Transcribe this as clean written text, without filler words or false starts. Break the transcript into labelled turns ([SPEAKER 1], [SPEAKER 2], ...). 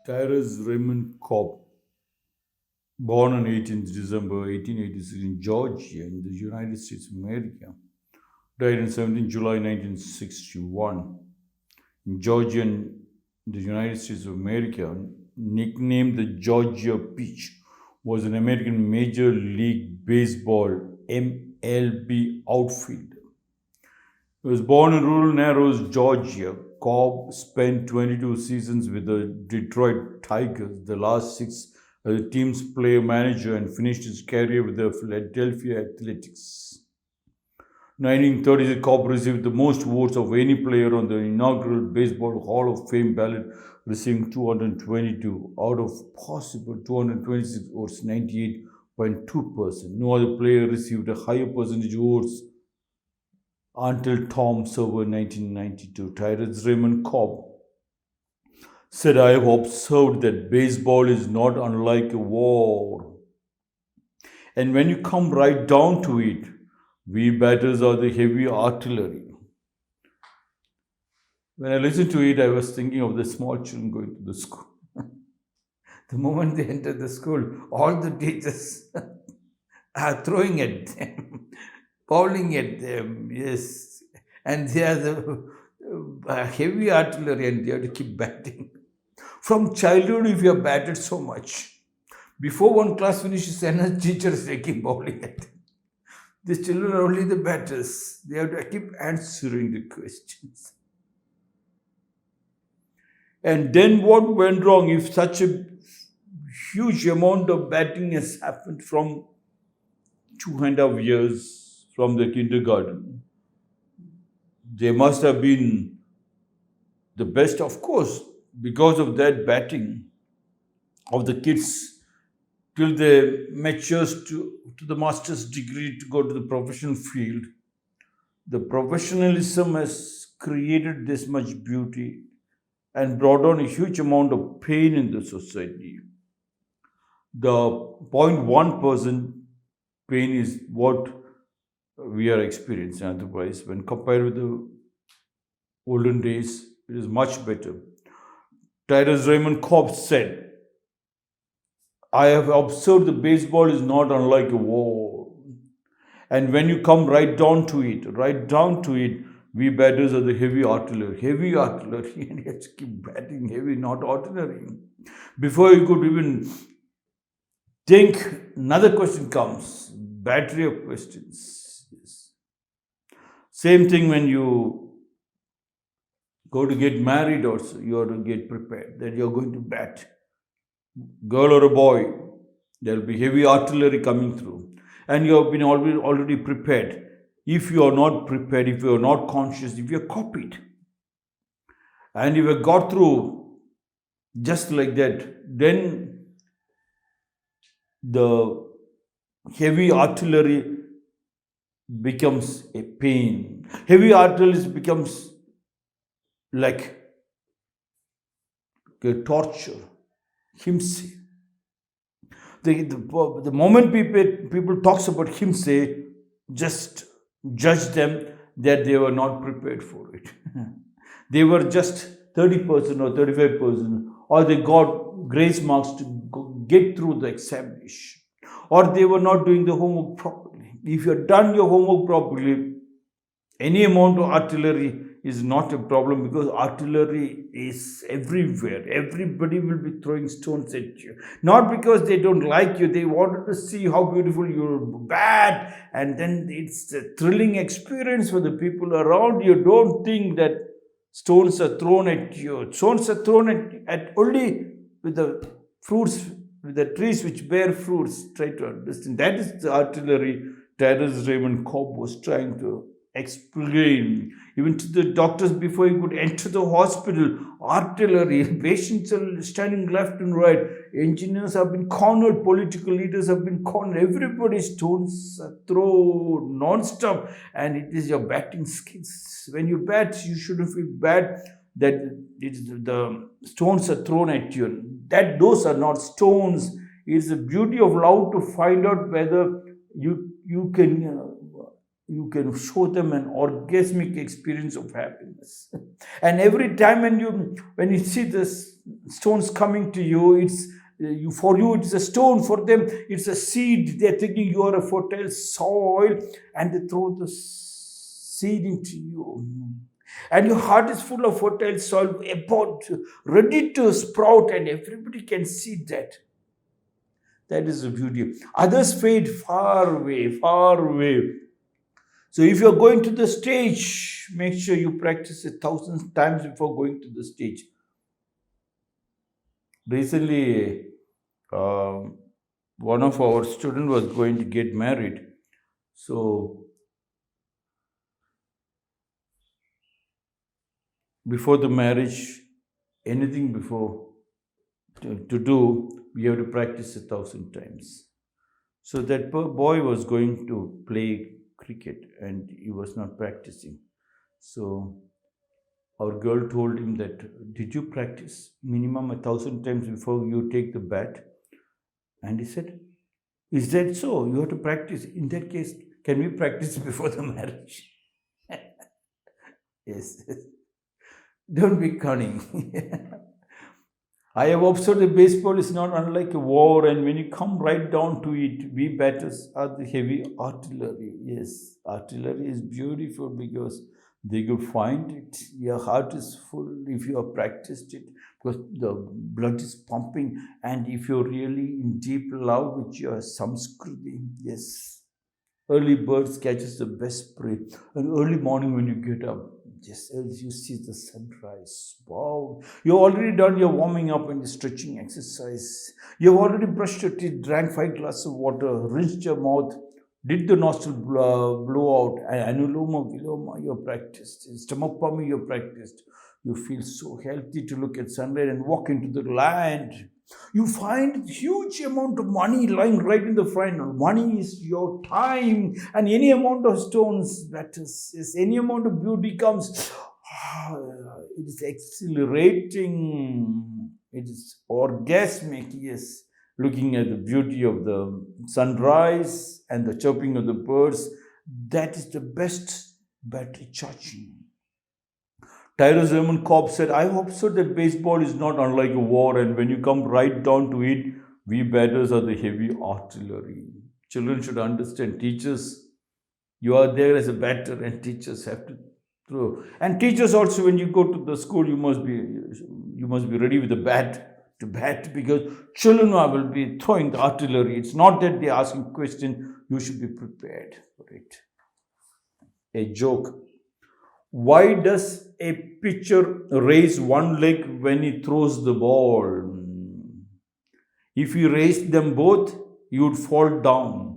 [SPEAKER 1] Tyrus Raymond Cobb, born on 18th December 1886 in Georgia in the United States of America, died on 17th July 1961 in Georgia in the United States of America, nicknamed the Georgia Peach, was an American Major League Baseball MLB outfielder. He was born in rural Narrows, Georgia. Cobb spent 22 seasons with the Detroit Tigers, the last six as the team's player manager, and finished his career with the Philadelphia Athletics. 1936, Cobb received the most votes of any player on the inaugural Baseball Hall of Fame ballot, receiving 222 out of possible 226 votes, 98.2%. No other player received a higher percentage of votes until Tom Server in 1992. Tyrus Raymond Cobb said, I have observed that baseball is not unlike a war. And when you come right down to it, we batters are the heavy artillery. When I listened to it, I was thinking of the small children going to the school. The moment they enter the school, all the teachers are throwing at them, bowling at them, yes. And they are the heavy artillery and they have to keep batting. From childhood, if you are batted so much, before one class finishes, another teacher is taking bowling at them. These children are only the batters. They have to keep answering the questions. And then what went wrong if such a huge amount of batting has happened from 2.5 years from the kindergarten? They must have been the best, of course, because of that batting of the kids till they matures to the master's degree to go to the professional field. The professionalism has created this much beauty and brought on a huge amount of pain in the society. The 0.1% pain is what we are experiencing. Otherwise, when compared with the olden days, it is much better. Tyrus Raymond Cobb said, I have observed the baseball is not unlike a war. And when you come right down to it, we batters are the heavy artillery, and you have to keep batting heavy, not ordinary. Before you could even think, another question comes, battery of questions. Yes. Same thing when you go to get married also, you have to get prepared that you're going to bat. Girl or a boy, there will be heavy artillery coming through. And you have been already prepared. If you are not prepared, if you are not conscious, if you are copied, and if you got through just like that, then the heavy artillery becomes a pain. Heavy artillery becomes like a torture, himse. The moment people talks about himse, just judge them that they were not prepared for it. They were just 30% or 35%, or they got grace marks to get through the examination, or they were not doing the homework properly. If you have done your homework properly, any amount of artillery is not a problem because artillery is everywhere. Everybody will be throwing stones at you. Not because they don't like you, they wanted to see how beautiful you bat, and then it's a thrilling experience for the people around you. Don't think that stones are thrown at you. Stones are thrown at only with the fruits, with the trees which bear fruits. Try to understand. That is the artillery Tyrus Raymond Cobb was trying to explain. Even to the doctors before he could enter the hospital, artillery, patients are standing left and right, engineers have been cornered, political leaders have been cornered, everybody stones are thrown non-stop, and it is your batting skills. When you bat, you shouldn't feel bad that the stones are thrown at you. That those are not stones. It's the beauty of love to find out whether you can you can show them an orgasmic experience of happiness. And every time when you see the stones coming to you, for you it's a stone, for them it's a seed. They're thinking you are a fertile soil, and they throw the seed into you. And your heart is full of fertile soil, ready to sprout, and everybody can see that. That is the beauty. Others fade far away, far away. So if you're going to the stage, make sure you practice 1,000 times before going to the stage. Recently, one of our students was going to get married. So before the marriage, anything before to do, we have to practice 1,000 times. So that boy was going to play cricket and he was not practicing. So our girl told him that, did you practice minimum 1,000 times before you take the bat? And he said, is that so? You have to practice. In that case, can we practice before the marriage? Yes. Don't be cunning. I have observed that baseball is not unlike a war, and when you come right down to it, we batters are the heavy artillery. Yes, artillery is beautiful because they could find it. Your heart is full if you have practiced it, because the blood is pumping, and if you're really in deep love with your Samskriti, yes. Early birds catches the best prey, and early morning when you get up, just as you see the sunrise, wow! You've already done your warming up and stretching exercise. You've already brushed your teeth, drank 5 glasses of water, rinsed your mouth, did the nostril blowout, and anuloma viloma you practiced, stomach pumping you practiced. You feel so healthy to look at sunlight and walk into the land. You find huge amount of money lying right in the front. Money is your time, and any amount of stones matters. Yes, any amount of beauty comes. It is exhilarating. It is orgasmic. Yes, looking at the beauty of the sunrise and the chirping of the birds. That is the best battery charging. Tyrus Raymond Cobb said, I hope so that baseball is not unlike a war, and when you come right down to it, we batters are the heavy artillery. Children should understand. Teachers, you are there as a batter, and teachers have to throw. And teachers also, when you go to the school, you must be ready with a bat to bat, because children will be throwing the artillery. It's not that they're asking questions. You should be prepared for it. A joke. Why does a pitcher raise one leg when he throws the ball? If he raised them both, he would fall down.